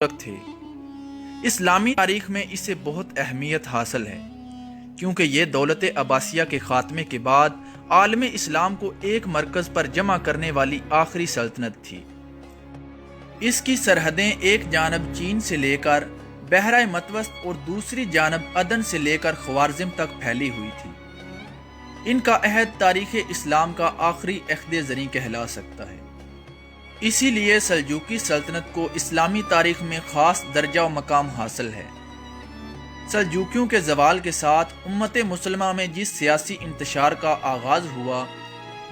تھے۔ اسلامی تاریخ میں اسے بہت اہمیت حاصل ہے کیونکہ یہ دولت عباسیہ کے خاتمے کے بعد عالم اسلام کو ایک مرکز پر جمع کرنے والی آخری سلطنت تھی۔ اس کی سرحدیں ایک جانب چین سے لے کر بحرہ متوسط اور دوسری جانب عدن سے لے کر خوارزم تک پھیلی ہوئی تھی۔ ان کا عہد تاریخ اسلام کا آخری عہد زریں کہلا سکتا ہے۔ اسی لیے سلجوقی سلطنت کو اسلامی تاریخ میں خاص درجہ و مقام حاصل ہے۔ سلجوقیوں کے زوال کے ساتھ امت مسلمہ میں جس سیاسی انتشار کا آغاز ہوا،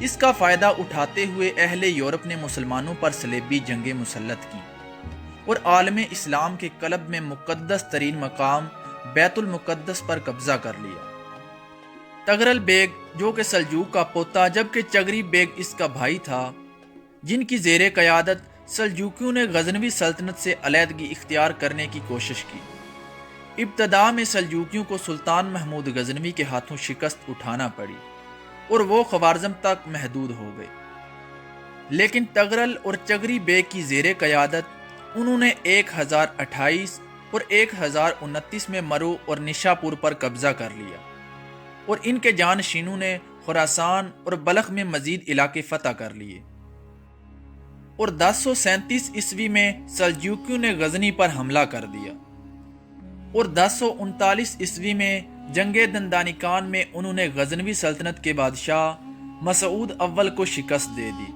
اس کا فائدہ اٹھاتے ہوئے اہل یورپ نے مسلمانوں پر صلیبی جنگیں مسلط کی اور عالم اسلام کے قلب میں مقدس ترین مقام بیت المقدس پر قبضہ کر لیا۔ تغرل بیگ جو کہ سلجوق کا پوتا جبکہ چغری بیگ اس کا بھائی تھا، جن کی زیر قیادت سلجوقیوں نے غزنوی سلطنت سے علیحدگی اختیار کرنے کی کوشش کی۔ ابتدا میں سلجوقیوں کو سلطان محمود غزنوی کے ہاتھوں شکست اٹھانا پڑی اور وہ خوارزم تک محدود ہو گئے، لیکن تغرل اور چغری بیگ کی زیر قیادت انہوں نے 1028 اور 1029 میں مرو اور نشاپور پر قبضہ کر لیا اور ان کے جانشینوں نے خراسان اور بلخ میں مزید علاقے فتح کر لیے، اور 1037 عیسوی میں سلجوقیوں نے غزنی پر حملہ کر دیا اور 1039 عیسوی میں جنگ دندانقان میں انہوں نے غزنوی سلطنت کے بادشاہ مسعود اول کو شکست دے دی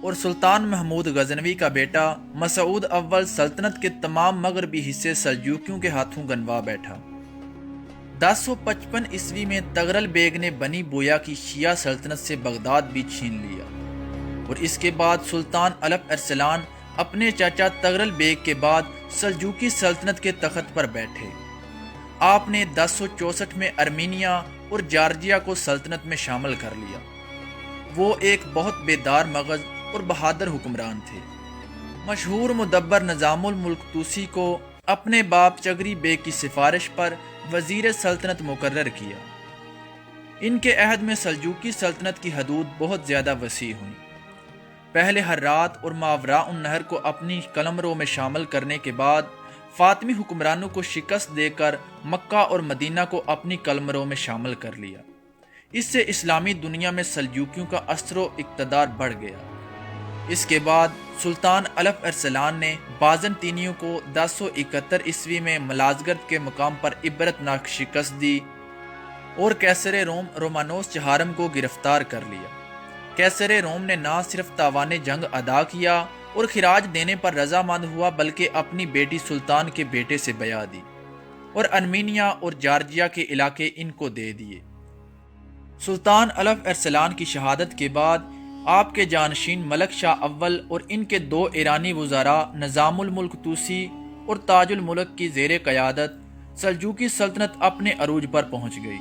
اور سلطان محمود غزنوی کا بیٹا مسعود اول سلطنت کے تمام مغربی حصے سلجوقیوں کے ہاتھوں گنوا بیٹھا۔ 1055 عیسوی میں تغرل بیگ نے بنی بویا کی شیعہ سلطنت سے بغداد بھی چھین لیا اور اس کے بعد سلطان الپ ارسلان اپنے چاچا تغرل بیگ کے بعد سلجوقی سلطنت کے تخت پر بیٹھے۔ آپ نے 1064 میں ارمینیا اور جارجیا کو سلطنت میں شامل کر لیا۔ وہ ایک بہت بیدار مغز اور بہادر حکمران تھے۔ مشہور مدبر نظام الملک توسی کو اپنے باپ چغری بیگ کی سفارش پر وزیر سلطنت مقرر کیا۔ ان کے عہد میں سلجوقی سلطنت کی حدود بہت زیادہ وسیع ہوئیں۔ پہلے ہرات اور ماوراء النہر کو اپنی قلمرو میں شامل کرنے کے بعد فاطمی حکمرانوں کو شکست دے کر مکہ اور مدینہ کو اپنی قلمرو میں شامل کر لیا۔ اس سے اسلامی دنیا میں سلجوقیوں کا اثر و اقتدار بڑھ گیا۔ اس کے بعد سلطان الپ ارسلان نے بازنطینیوں کو 1071 عیسوی میں ملازگرد کے مقام پر عبرتناک شکست دی اور قیصر روم رومانوس چہارم کو گرفتار کر لیا۔ قیصر روم نے نہ صرف تاوان جنگ ادا کیا اور خراج دینے پر رضامند ہوا بلکہ اپنی بیٹی سلطان کے بیٹے سے بیعت دی اور ارمینیا اور جارجیا کے علاقے ان کو دے دیے۔ سلطان الپ ارسلان کی شہادت کے بعد آپ کے جانشین ملک شاہ اول اور ان کے 2 ایرانی وزراء نظام الملک توسی اور تاج الملک کی زیر قیادت سلجوقی سلطنت اپنے عروج پر پہنچ گئی،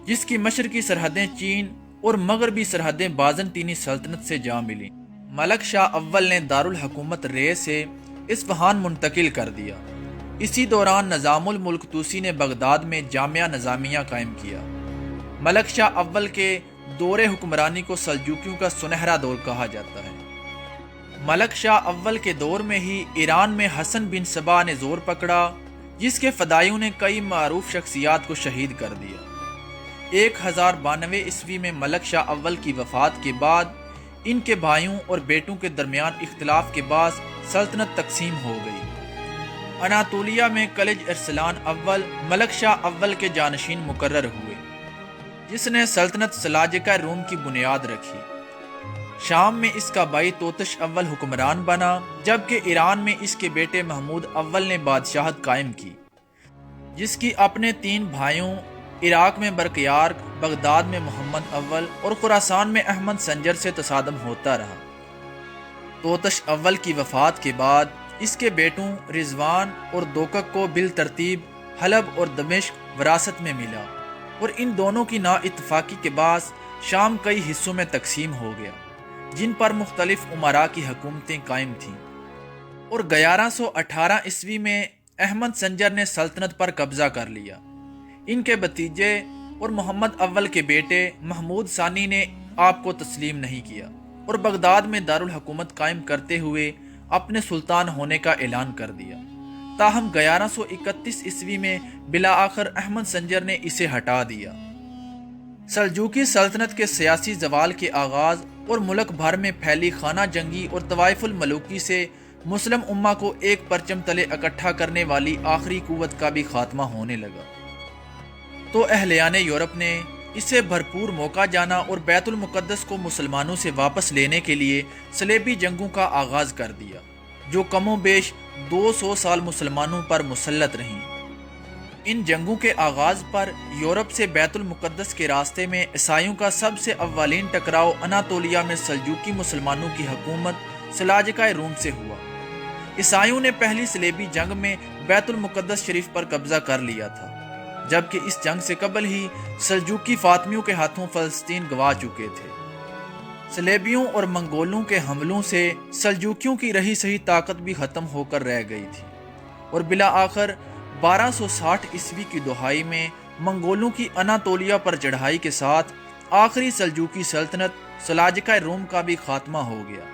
جس کی مشرقی سرحدیں چین اور مغربی سرحدیں بازنطینی سلطنت سے جا ملیں۔ ملک شاہ اول نے دارالحکومت رے سے اصفہان منتقل کر دیا۔ اسی دوران نظام الملک توسی نے بغداد میں جامعہ نظامیہ قائم کیا۔ ملک شاہ اول کے دور حکمرانی کو سلجوقیوں کا سنہرا دور کہا جاتا ہے۔ ملک شاہ اول کے دور میں ہی ایران میں حسن بن صبا نے زور پکڑا، جس کے فدائیوں نے کئی معروف شخصیات کو شہید کر دیا۔ 1092 عیسوی میں ملک شاہ اول کی وفات کے بعد ان کے بھائیوں اور بیٹوں کے درمیان اختلاف کے باعث سلطنت تقسیم ہو گئی۔ اناطولیہ میں کلج ارسلان اول ملک شاہ اول کے جانشین مقرر ہوئے، جس نے سلطنت سلاجقہ روم کی بنیاد رکھی۔ شام میں اس کا بھائی توتش اول حکمران بنا، جبکہ ایران میں اس کے بیٹے محمود اول نے بادشاہت قائم کی، جس کی اپنے 3 بھائیوں عراق میں برقیارق، بغداد میں محمد اول اور خراسان میں احمد سنجر سے تصادم ہوتا رہا۔ توتش اول کی وفات کے بعد اس کے بیٹوں رضوان اور دوکک کو بالترتیب حلب اور دمشق وراثت میں ملا اور ان دونوں کی نا اتفاقی کے باعث شام کئی حصوں میں تقسیم ہو گیا، جن پر مختلف امراء کی حکومتیں قائم تھیں، اور 1118 عیسوی میں احمد سنجر نے سلطنت پر قبضہ کر لیا۔ ان کے بھتیجے اور محمد اول کے بیٹے محمود ثانی نے آپ کو تسلیم نہیں کیا اور بغداد میں دارالحکومت قائم کرتے ہوئے اپنے سلطان ہونے کا اعلان کر دیا۔ تاہم 1131 عیسوی میں بالآخر احمد سنجر نے اسے ہٹا دیا۔ سلجوقی سلطنت کے سیاسی زوال کے آغاز اور ملک بھر میں پھیلی خانہ جنگی اور طوائف الملوکی سے مسلم امہ کو ایک پرچم تلے اکٹھا کرنے والی آخری قوت کا بھی خاتمہ ہونے لگا، تو اہلیان یورپ نے اسے بھرپور موقع جانا اور بیت المقدس کو مسلمانوں سے واپس لینے کے لیے صلیبی جنگوں کا آغاز کر دیا، جو کم و بیش 200 سال مسلمانوں پر مسلط رہیں۔ ان جنگوں کے آغاز پر یورپ سے بیت المقدس کے راستے میں عیسائیوں کا سب سے اولین ٹکراؤ اناطولیہ میں سلجوقی مسلمانوں کی حکومت سلاجقہ روم سے ہوا۔ عیسائیوں نے پہلی صلیبی جنگ میں بیت المقدس شریف پر قبضہ کر لیا تھا، جبکہ اس جنگ سے قبل ہی سلجوقی فاطمیوں کے ہاتھوں فلسطین گوا چکے تھے۔ صلیبیوں اور منگولوں کے حملوں سے سلجوقیوں کی رہی سہی طاقت بھی ختم ہو کر رہ گئی تھی، اور بالآخر 1260 عیسوی کی دہائی میں منگولوں کی اناطولیہ پر چڑھائی کے ساتھ آخری سلجوقی سلطنت سلاجقہ روم کا بھی خاتمہ ہو گیا۔